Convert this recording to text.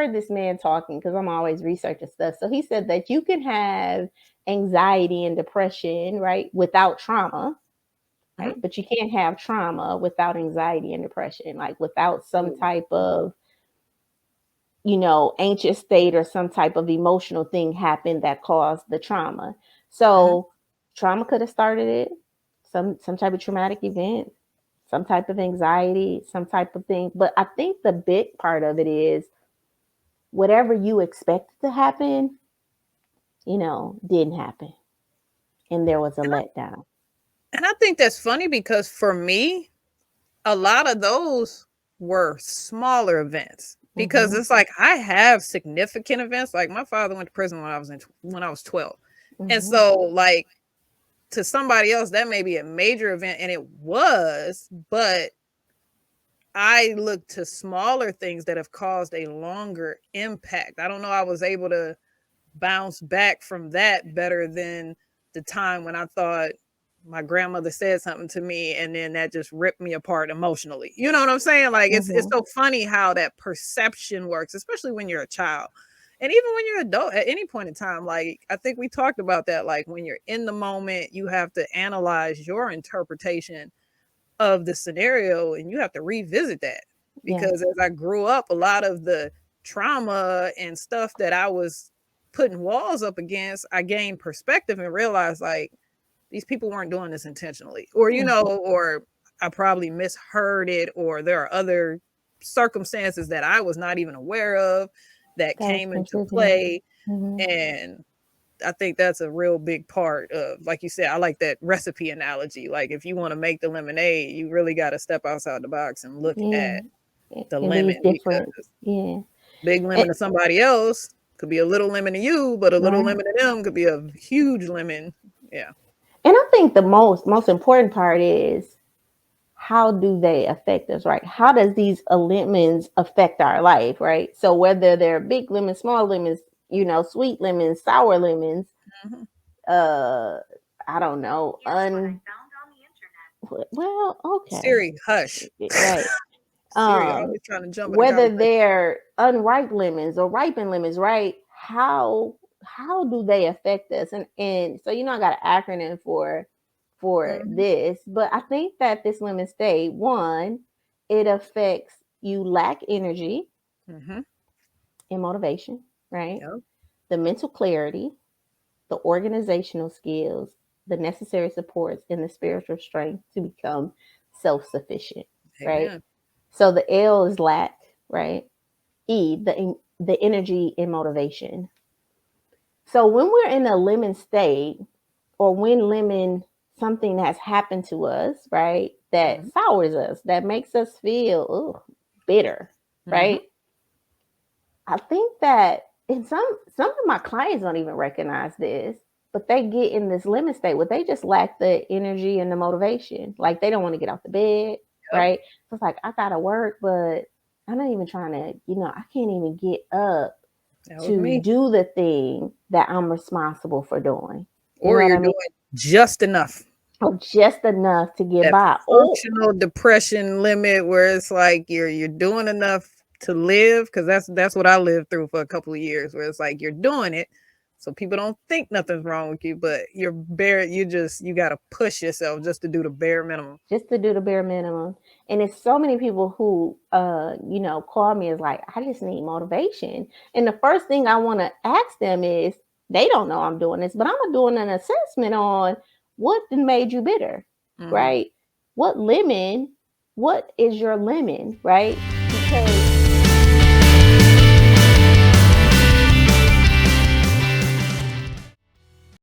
heard this man talking because I'm always researching stuff. So he said that you can have anxiety and depression, right, without trauma, right? But you can't have trauma without anxiety and depression, like without some type of, anxious state or some type of emotional thing happen that caused the trauma. So trauma could have started it, some type of traumatic event, some type of anxiety, some type of thing. But I think the big part of it is whatever you expected to happen, didn't happen. And there was a letdown. And I think that's funny because for me, a lot of those were smaller events because it's like I have significant events. Like my father went to prison when I was 12. And so like to somebody else that may be a major event, and it was, but I look to smaller things that have caused a longer impact. I don't know, I was able to bounce back from that better than the time when I thought my grandmother said something to me and then that just ripped me apart emotionally. You know what I'm saying? Like it's so funny how that perception works, especially when you're a child. And even when you're an adult at any point in time, like I think we talked about that, like when you're in the moment, you have to analyze your interpretation of the scenario and you have to revisit that. Because as I grew up, a lot of the trauma and stuff that I was putting walls up against, I gained perspective and realized like these people weren't doing this intentionally, or or I probably misheard it, or there are other circumstances that I was not even aware of that came into play. And I think that's a real big part of, like you said, I like that recipe analogy. Like if you want to make the lemonade, you really got to step outside the box and look at the lemon, because big lemon to somebody else could be a little lemon to you, but a little lemon to them could be a huge lemon. Yeah. And I think the most important part is, how do they affect us, right? How does these lemons affect our life, right? So whether they're big lemons, small lemons, sweet lemons, sour lemons, I don't know, well, okay. Siri, hush. Right. Siri always trying to jump in the Whether they're unripe lemons or ripened lemons, right? How do they affect us? And so I got an acronym for this, but I think that this lemon state, one, it affects you lack energy and motivation, right? The mental clarity, the organizational skills, the necessary supports, and the spiritual strength to become self-sufficient, right? So the L is lack, right? E, the energy and motivation. So when we're in a lemon state, or when something has happened to us, right, that sours us, that makes us feel bitter, right? I think that in some of my clients don't even recognize this, but they get in this lemon state where they just lack the energy and the motivation. Like they don't want to get out the bed, right? So it's like, I gotta work, but I'm not even trying to, I can't even get up to do the thing that I'm responsible for doing. Or you're doing just enough. Or just enough to get by. Functional depression limit, where it's like you're doing enough to live, because that's what I lived through for a couple of years, where it's like you're doing it so people don't think nothing's wrong with you, but you got to push yourself just to do the bare minimum. And it's so many people who call me is like, I just need motivation. And the first thing I want to ask them is, they don't know I'm doing this, but I'm doing an assessment on what made you bitter, right? What is your lemon, right? Because